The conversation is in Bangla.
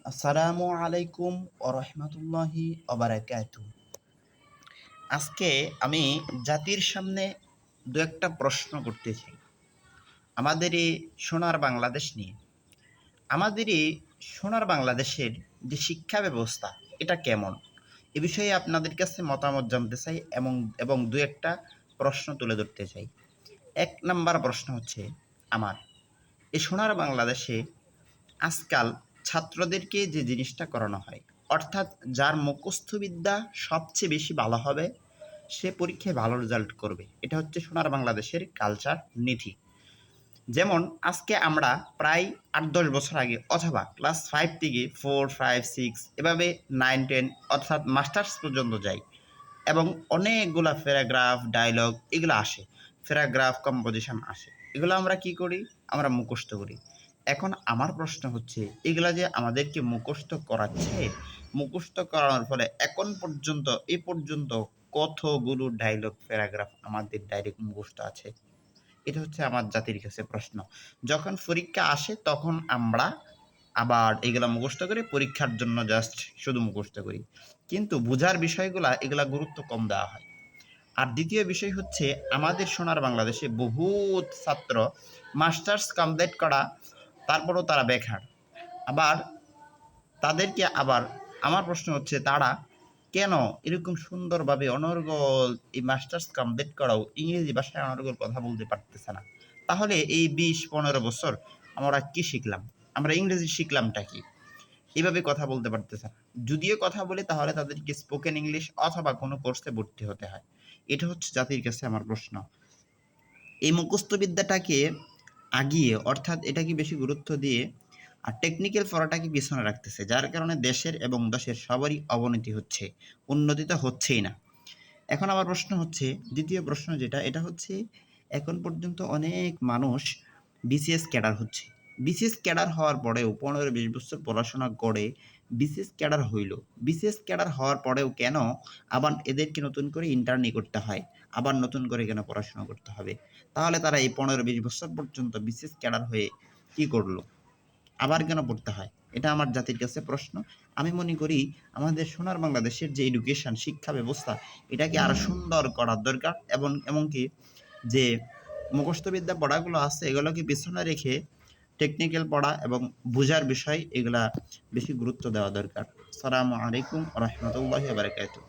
আসসালামু আলাইকুম ওরহমতুল্লাহি ওবারাকাতু। আজকে আমি জাতির সামনে দু একটা প্রশ্ন করতে চাই আমাদের এই সোনার বাংলাদেশ নিয়ে। আমাদের এই সোনার বাংলাদেশের যে শিক্ষা ব্যবস্থা, এটা কেমন, এ বিষয়ে আপনাদের কাছে মতামত জানতে চাই এবং এবং দু একটা প্রশ্ন তুলে ধরতে চাই। এক নাম্বার প্রশ্ন হচ্ছে আমার, এই সোনার বাংলাদেশে আজকাল ছাত্রদেরকে যে জিনিসটা করানো হয়, অর্থাৎ যার মুখস্থবিদ্যা সবচেয়ে বেশি ভালো হবে সে পরীক্ষায় ভালো রেজাল্ট করবে, এটা হচ্ছে সোনার বাংলাদেশের কালচার নীতি। যেমন আজকে আমরা প্রায় ৮-১০ বছর আগে অথবা ক্লাস 5 থেকে 4, 5, 6 এভাবে 9, 10 অর্থাৎ মাস্টার্স পর্যন্ত যাই এবং অনেকগুলা প্যারাগ্রাফ, ডায়লগ এগুলো আসে, প্যারাগ্রাফ কম্পোজিশন আসে, এগুলো আমরা কি করি? আমরা মুখস্থ করি। এখন আমার প্রশ্ন হচ্ছে, এগুলা যে আমাদেরকে মুখস্থ করাচ্ছে, মুখস্থ করানোর ফলে এখন পর্যন্ত এ পর্যন্ত কতগুলো ডায়লগ, প্যারাগ্রাফ আমাদের ডাইরেক্ট মুখস্থ আছে? এটা হচ্ছে আমার জাতির কাছে প্রশ্ন। যখন পরীক্ষা আসে তখন আমরা আবার এগুলা মুখস্থ করি, পরীক্ষার জন্য জাস্ট শুধু মুখস্থ করি, কিন্তু বোঝার বিষয়গুলা এগুলা গুরুত্ব কম দেওয়া হয়। আর দ্বিতীয় বিষয় হচ্ছে, আমাদের সোনার বাংলাদেশে বহুত ছাত্র মাস্টার্স কমপ্লিট করা তারপরও তারা বেকার। আবার তাদেরকে আবার আমার প্রশ্ন হচ্ছে, তারা কেন এরকম সুন্দরভাবে অনর্গল এই মাস্টার্স কমপ্লিট করাও ইংরেজি ভাষায় অনর্গল কথা বলতে পারতেছে না? তাহলে এই ২০-১৫ বছর আমরা কি শিখলাম? আমরা ইংরেজি শিখলামটা কি? এভাবে কথা বলতে পারতেছে না। যদিও কথা বলে তাহলে তাদেরকে স্পোকেন ইংলিশ অথবা কোনো কোর্সে ভর্তি হতে হয়। এটা হচ্ছে জাতির কাছে আমার প্রশ্ন। এই মুখস্থ বিদ্যাটাকে আগিয়ে, অর্থাৎ এটাকে বেশি গুরুত্ব দিয়ে আর টেকনিক্যাল পড়াটাকে পিছনে রাখতেছে, যার কারণে দেশের এবং দেশের সবারই অবনতি হচ্ছে, উন্নতি তো হচ্ছেই না। এখন আমার প্রশ্ন হচ্ছে, দ্বিতীয় প্রশ্ন যেটা, এটা হচ্ছে এখন পর্যন্ত অনেক মানুষ বিসিএস ক্যাডার হচ্ছে। বিসিএস ক্যাডার হওয়ার পরেও ১৫-২০ বছর পড়াশোনা করে বিসিএস ক্যাডার হইল। বিসিএস ক্যাডার হওয়ার পরেও কেন আবার এদেরকে নতুন করে ইন্টার্নি করতে হয়? আবার নতুন করে কেন পড়াশোনা করতে হবে? তাহলে তারা এই ১৫-২০ বছর পর্যন্ত বিসিএস ক্যাডার হয়ে কি করলো? আবার কেন পড়তে হয়? এটা আমার জাতির কাছে প্রশ্ন। আমি মনে করি আমাদের সোনার বাংলাদেশের যে এডুকেশন শিক্ষা ব্যবস্থা, এটাকে আরো সুন্দর করার দরকার এবং এমনকি যে মুখস্থবিদ্যা পড়াগুলো আছে এগুলোকে পিছনে রেখে টেকনিক্যাল পড়া এবং বোঝার বিষয় এগুলা বেশি গুরুত্ব দেওয়া দরকার। আসসালামু আলাইকুম ওয়া রাহমাতুল্লাহি ওয়া বারাকাতুহু।